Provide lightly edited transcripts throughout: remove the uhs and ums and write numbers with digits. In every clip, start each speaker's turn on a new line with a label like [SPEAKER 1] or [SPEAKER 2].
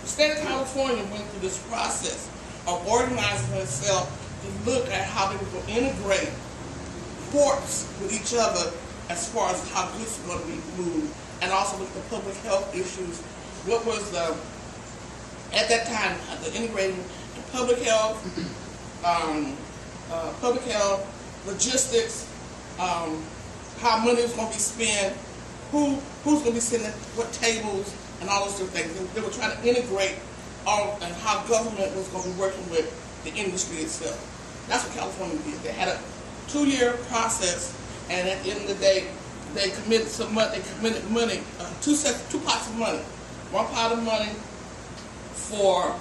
[SPEAKER 1] The state of California went through this process of organizing itself to look at how they were going to integrate ports with each other as far as how goods were going to be moved, and also with the public health issues. What was the, at that time, the integrating the public health, logistics, how money was going to be spent, who's going to be sitting at what tables, and all those different things. They were trying to integrate all and how government was going to be working with the industry itself. That's what California did. They had a 2-year process, and at the end of the day, they committed some money. They committed money, two pots of money. One pot of money for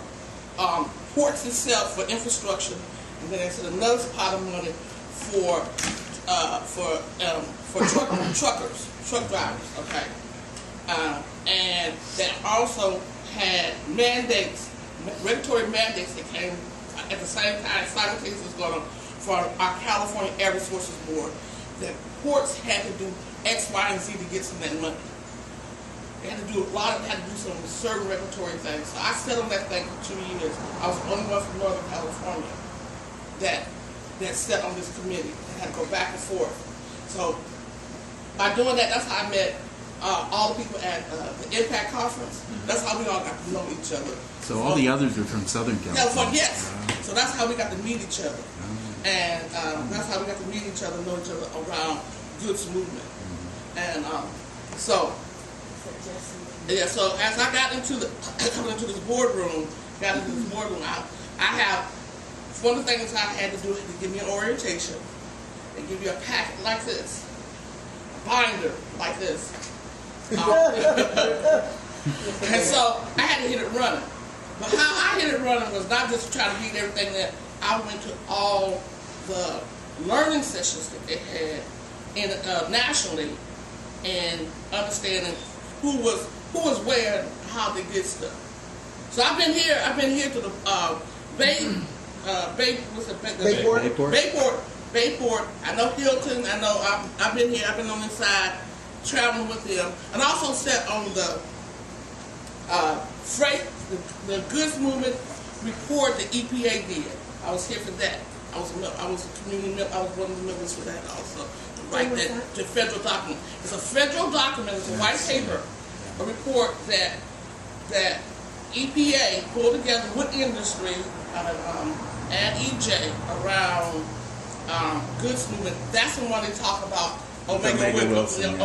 [SPEAKER 1] ports itself, for infrastructure, and then they said another pot of money for truck drivers. Okay, and that also had mandates, regulatory mandates that came at the same time, simultaneously going on for our California Air Resources Board, that ports had to do X, Y, and Z to get some of that money. They had to do had to do some certain regulatory things. So I sat on that thing for 2 years. I was the only one from Northern California that sat on this committee and had to go back and forth. So by doing that, that's how I met all the people at the Impact Conference. That's how we all got to know each other.
[SPEAKER 2] So all the others are from Southern California?
[SPEAKER 1] Yes. So that's how we got to meet each other. And that's how we got to meet each other, know each other around goods movement. And so as I got into this boardroom, I have, one of the things I had to do is to give me an orientation and give you a packet like this, a binder like this. And so I had to hit it running. But how I hit it running was not just trying to read everything that I went to all the learning sessions that they had nationally, and understanding who was where and how they did stuff. So I've been here to the Bayport. I know Hilton. I know I've been here. I've been on this side traveling with them, and also sat on the freight, the goods movement report the EPA did. I was here for that. I was one of the members for that also. Right, the federal document. It's a federal document. It's a white paper, a report that EPA pulled together with industry and EJ around goods movement. That's the one they talk about. Omega Wilson.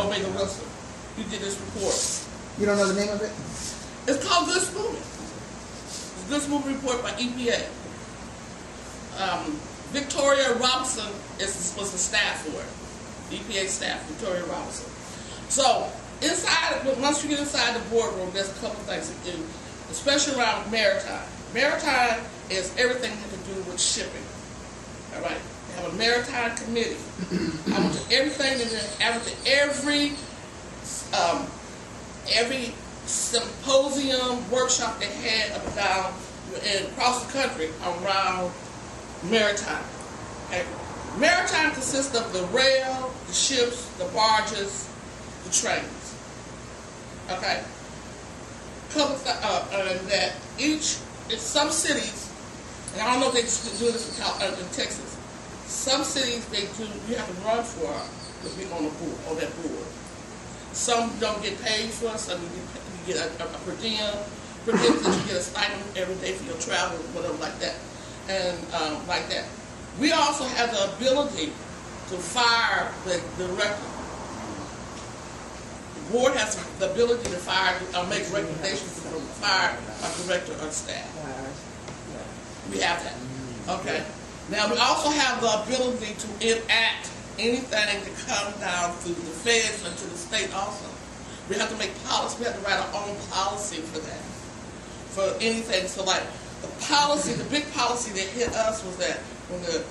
[SPEAKER 1] You did this report.
[SPEAKER 3] You don't know the name of it?
[SPEAKER 1] It's called Goods Movement. It's Goods Movement Report by EPA. Victoria Robinson was the staff for it. EPA staff, Victoria Robinson. So once you get inside the boardroom, there's a couple of things to do, especially around maritime. Maritime is everything that has to do with shipping. All right. They have a maritime committee. I went to everything in there. I went to every symposium, workshop they had up and down and across the country around maritime. Okay. Maritime consists of the rail, the ships, the barges, the trains. Okay. That in some cities, and I don't know if they do this in Texas. Some cities you have to run for to be on that board. Some don't get paid for it. Some you get a per diem. Per diem that you get a stipend every day for your travel, whatever like that, and like that. We also have the ability to fire the director. The board has the ability to fire, make recommendations to fire a director or staff. We have that. Okay. Now we also have the ability to enact anything that comes down through the feds and to the state also. We have to make policy. We have to write our own policy for that. For anything. So like the policy, the big policy that hit us was that when the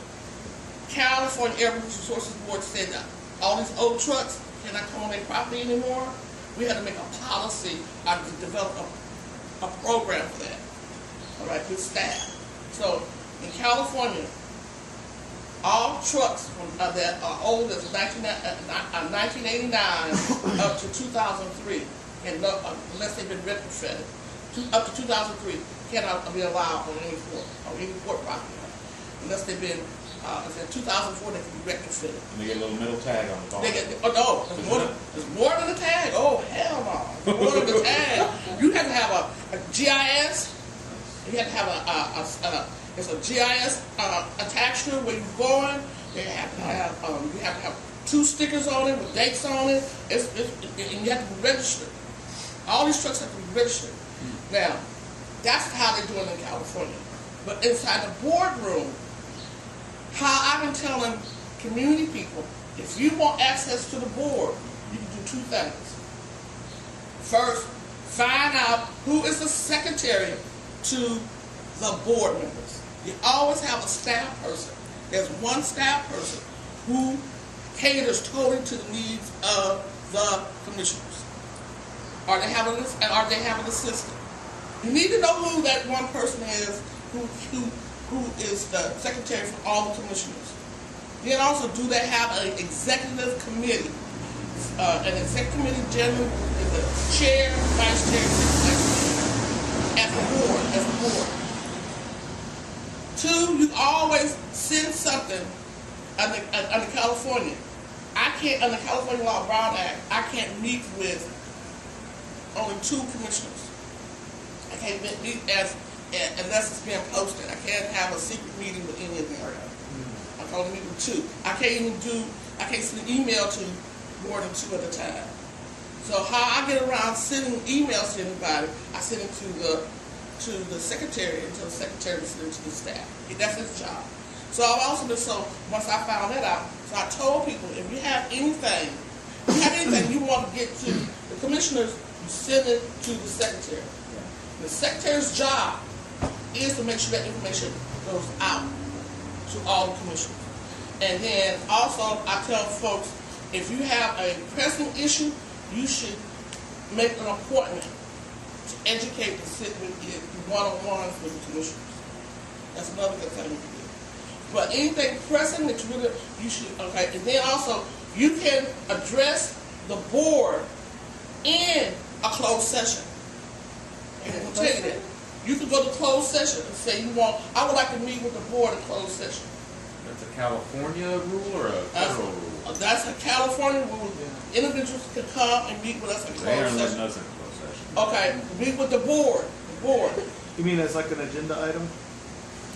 [SPEAKER 1] California Air Resources Board said that all these old trucks cannot come on their property anymore, we had to make a policy to develop a program for that. All right, with staff. So in California, all trucks that are old as 1989 up to 2003, and unless they've been retrofitted, up to 2003 cannot be allowed on any port property unless they've been. In 2004 they can be retrofitted.
[SPEAKER 3] And they get a little metal tag on the ball.
[SPEAKER 1] They get, oh no, there's more than a tag. Oh hell no, there's more than a tag. You have to have a GIS. You have to have it's a GIS attached to it where you're going. You have to have 2 stickers on it with dates on it. And you have to be registered. All these trucks have to be registered. Now, that's how they do it in California. But inside the boardroom, how I've been telling community people, if you want access to the board, you can do 2 things. First, find out who is the secretary to the board members. You always have a staff person. There's one staff person who caters totally to the needs of the commissioners. Or they have an assistant. You need to know who that one person is who is the secretary for all the commissioners. Then also, do they have an executive committee? An executive committee generally is the chair, vice chair, as a board. 2, you always send something under California. I can't, under California Law Brown Act, I can't meet with only 2 commissioners. I can't meet unless it's being posted. I can't have a secret meeting with any of them. I can only meet with 2. I can't send an email to more than 2 at a time. So how I get around sending emails to anybody, I send it to the secretary until the secretary sends it to the staff. That's his job. So I've also been once I found that out, so I told people, if you have anything you want to get to the commissioners, you send it to the secretary. The secretary's job is to make sure that information goes out to all the commissioners. And then also, I tell folks, if you have a pressing issue, you should make an appointment to educate and sit with one-on-ones with the commissioners. That's another good thing you can do. But anything pressing that you should, okay. And then also, you can address the board in a closed session. And I'll tell you that. You can go to closed session and say I would like to meet with the board in closed session.
[SPEAKER 3] That's a California rule or a federal rule?
[SPEAKER 1] That's a California rule. Yeah. Individuals can come and meet with us in closed session.
[SPEAKER 3] They aren't letting us in closed session.
[SPEAKER 1] Okay, meet with the board.
[SPEAKER 4] You mean as like an agenda item?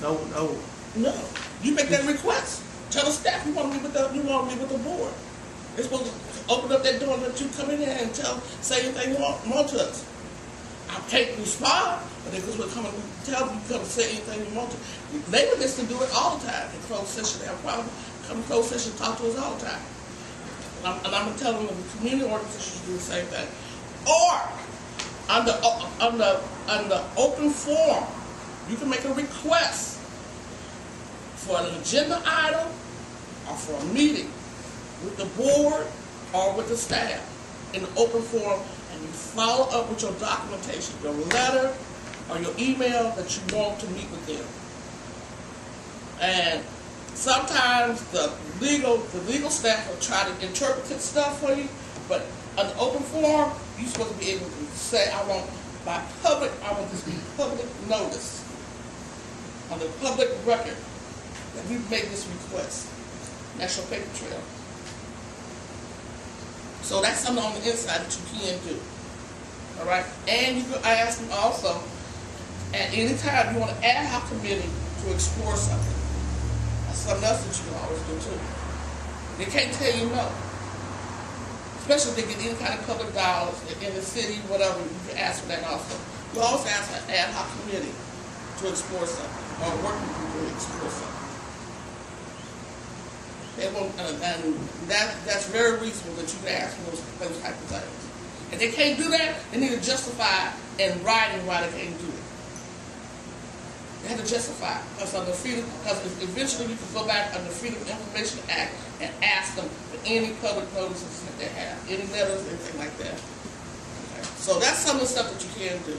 [SPEAKER 4] No.
[SPEAKER 1] No. You make that request. Tell the staff you want to meet with the board. They're supposed to open up that door and let you come in here and say anything you want to us. I can't respond, but they will come and tell you, come and say anything you want to. They would just to do it all the time in closed session. They have a problem. Come to closed session and talk to us all the time. And I'm going to tell them that the community organizations do the same thing. Or, under open forum, you can make a request for an agenda item or for a meeting with the board or with the staff in the open forum, and you follow up with your documentation, your letter or your email that you want to meet with them. And sometimes the legal staff will try to interpret stuff for you, but on the open forum, you're supposed to be able to say, I want this to be public notice on the public record that we've made this request. That's your paper trail. So that's something on the inside that you can do. All right? And you can ask them also, at any time, you want an ad hoc committee to explore something. That's something else that you can always do too. They can't tell you no. Especially if they get any kind of public dollars in the city, whatever, you can ask for that also. You also ask an ad hoc committee to explore something, or a working group to explore something. They won't, and that's very reasonable that you can ask for those type of things. If they can't do that, they need to justify in writing why they can't do it. They have to justify, because eventually you can go back under the Freedom of Information Act and ask them for any public notices that they have, any letters, anything like that. Okay. So that's some of the stuff that you can do.